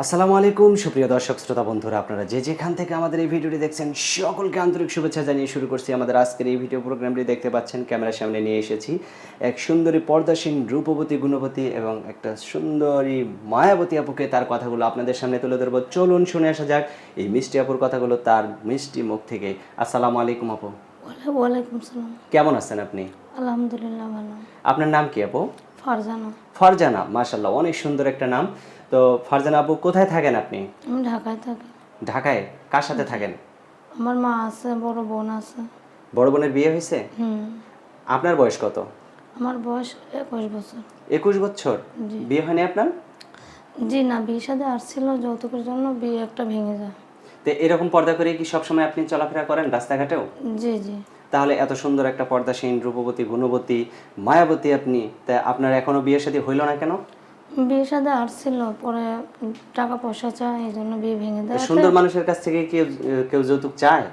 আসসালামু আলাইকুম সুপ্রিয় দর্শক শ্রোতা বন্ধুরা, আপনারা যে যেখান থেকে আমাদের এই ভিডিওটি দেখছেন সকলকে আন্তরিক শুভেচ্ছা জানিয়ে শুরু করছি আমাদের আজকের এই ভিডিও প্রোগ্রামটি। দেখতে পাচ্ছেন ক্যামেরার সামনে নিয়ে এসেছি এক সুন্দরী পর্দাসীন রূপবতী গুণবতী এবং একটা সুন্দরী মায়াবতী আপুকে। তার কথাগুলো আপনাদের সামনে তুলে ধরবো, চলুন শুনে আসা যাক এই মিষ্টি আপুর কথাগুলো তার মিষ্টি মুখ থেকে। আসসালামু আলাইকুম আপু। ওয়ালাইকুম সালাম। কেমন আছেন আপনি? আলহামদুলিল্লাহ ভালো। আপনার নাম কি আপু? ফারজানা। ফারজানা, মাশাআল্লাহ, অনেক সুন্দর একটা নাম। তো ফারজানা আপু, কোথায় থাকেন আপনি? আমি ঢাকায় থাকি। ঢাকায় কার সাথে থাকেন? আমার মা আছে, বড় বোন আছে। বড় বোনের বিয়ে হয়েছে? হুম। আপনার বয়স কত? আমার বয়স 21 বছর। 21 বছর? জি। বিয়ে হয়নি আপনার? জি না, বিয়ে শাদী আসছিল, যৌতুকের জন্য বিয়ে একটা ভেঙে যায়। তো এরকম পর্দা করে কি সবসময় আপনি চলাফেরা করেন রাস্তাঘাটেও? জি জি। তাহলে এত সুন্দর একটা পর্দাসীন রূপবতী গুণবতী মায়াবতী আপনি, তা আপনার এখনো বিয়ে শাদী হইল না কেন? বিয়ে শাদী আসছিল, পরে টাকা পয়সা চায়, এই জন্য বিয়ে ভেঙে তো দেয়। সুন্দর মানুষের কাছ থেকে কেউ কেউ যৌতুক চায়?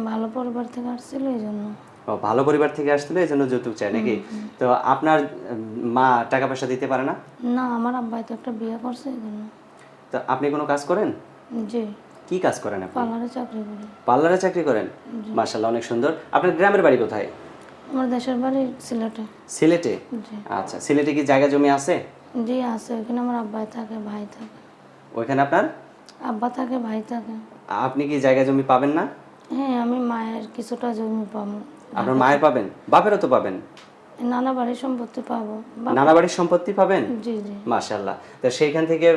ভালো পরিবার থেকে আসছিল, এই জন্য। ও, ভালো পরিবার থেকে আসছিল এই জন্য যৌতুক চায় নাকি? তো আপনার মা টাকা পয়সা দিতে পারে না? না, আমার আব্বাই তো একটা বিয়ে করছে, এই জন্য। তো আপনি কোনো কাজ করেন? জি। কি কাজ করেন আপনি? পার্লারে চাকরি করি। পার্লারে চাকরি করেন? মাশাআল্লাহ, অনেক সুন্দর। আপনার গ্রামের বাড়ি কোথায়? আমার দেশের বাড়ি সিলেটে। সিলেটে? জি। আচ্ছা, সিলেটে কি জায়গা জমি আছে? জি আছে, ওখানে আমার আব্বাই থাকে, ভাই থাকে। ওইখানে আপনার আব্বা থাকে, ভাই থাকে। আপনি কি জায়গা জমি পাবেন না? হ্যাঁ, আমি মায়ের কিছুটা জমি পাবো। আপনার মায়ের পাবেন, বাপেরও তো পাবেন। নানা বাড়ির সম্পত্তি পাবো। নানা বাড়ির সম্পত্তি পাবেন? জি জি। মাশাআল্লাহ। তো সেইখান থেকে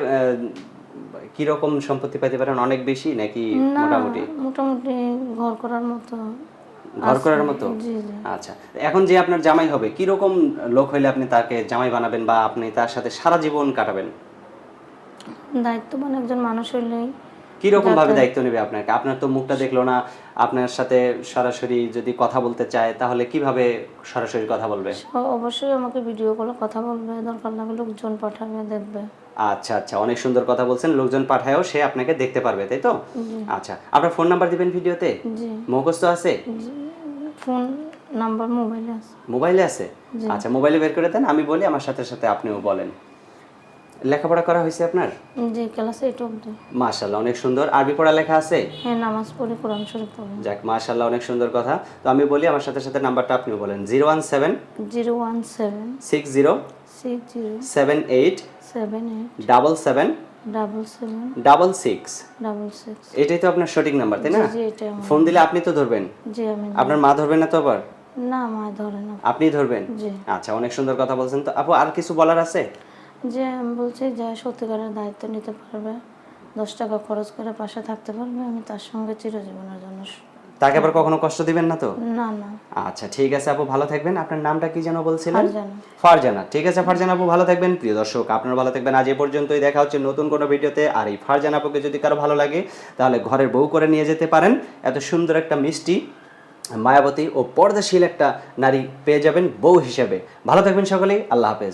কি রকম সম্পত্তি পাইতে পারেন? অনেক বেশি নাকি না, মোটামুটি? মোটামুটি ঘর করার মতো। ঘর করার মতো? জি জি। আচ্ছা, এখন যে আপনার জামাই হবে, কি রকম লোক হইলে আপনি তাকে জামাই বানাবেন বা আপনি তার সাথে সারা জীবন কাটাবেন? দায়িত্ববান একজন মানুষ হইলেই। কি রকম ভাবে দায়িত্ব নেবে আপনাকে? আপনার তো মুখটা দেখলো না, আপনার সাথে সরাসরি যদি কথা বলতে চায় তাহলে কিভাবে সরাসরি কথা বলবে? অবশ্যই আমাকে ভিডিও কলে কথা বলবে, দরকার লাগলে লোকজন পাঠাবে, দেখবে। আচ্ছা আচ্ছা, অনেক সুন্দর কথা বলছেন। লোকজন পাঠায়ও সে আপনাকে দেখতে পারবে, তাই তো? আচ্ছা, আপনার ফোন নাম্বার দিবেন ভিডিওতে? জি। মুখস্থ আছে? ফোন নাম্বার মোবাইলে আছে। মোবাইলে আছে? আচ্ছা, মোবাইলে বের করে দেন, আমি বলি, আমার সাথে সাথে আপনিও বলেন। লেখাপড়া করা হয়েছে আপনার? জি, ক্লাস 8 অবধি। মাশাআল্লাহ, অনেক সুন্দর। আরবি পড়া লেখা আছে? হ্যাঁ, নামাজ পড়ি, কোরআন শরীফ পড়ি। যাক, মাশাআল্লাহ, অনেক সুন্দর কথা। তো আমি বলি, আমার সাথে সাথে নাম্বারটা আপনিও বলেন। 017 017 60 60 78 78 77 77 66। 66। এটাই তো আপনার সঠিক নাম্বার, তাই না? জি, এটাই আমার। ফোন দিলে আপনি তো ধরবেন? জি, আমি। আপনার মা ধরবেন না তো আবার? না, মা ধরে না। আপনি ধরবেন? জি। আচ্ছা, অনেক সুন্দর কথা বলছেন। তো আপু, আর কিছু বলার আছে? যে আমি বলছি, যে সত্যিকারের দায়িত্ব নিতে পারবে, 10 টাকা খরচ করে পাশে থাকতে পারবে, আমি তার সঙ্গে চিরজীবনের জন্য। তাকে আবার কখনো কষ্ট দিবেন না তো? না না। আচ্ছা, ঠিক আছে আপু, ভালো থাকবেন। আপনার নামটা কি যেন বলছিলেন? ফারজানা। ফারজানা। ঠিক আছে ফারজানা আপু, ভালো থাকবেন। প্রিয় দর্শক, আপনারা ভালো থাকবেন। আজ এ পর্যন্তই, দেখা হচ্ছে নতুন কোনো ভিডিওতে। আর এই ফারজানা আপুকে যদি কারো ভালো লাগে তাহলে ঘরের বউ করে নিয়ে যেতে পারেন। এত সুন্দর একটা মিষ্টি, মায়াবতী ও পর্দাশীল একটা নারী পেয়ে যাবেন বউ হিসেবে। ভালো থাকবেন সকলেই। আল্লাহ হাফেজ।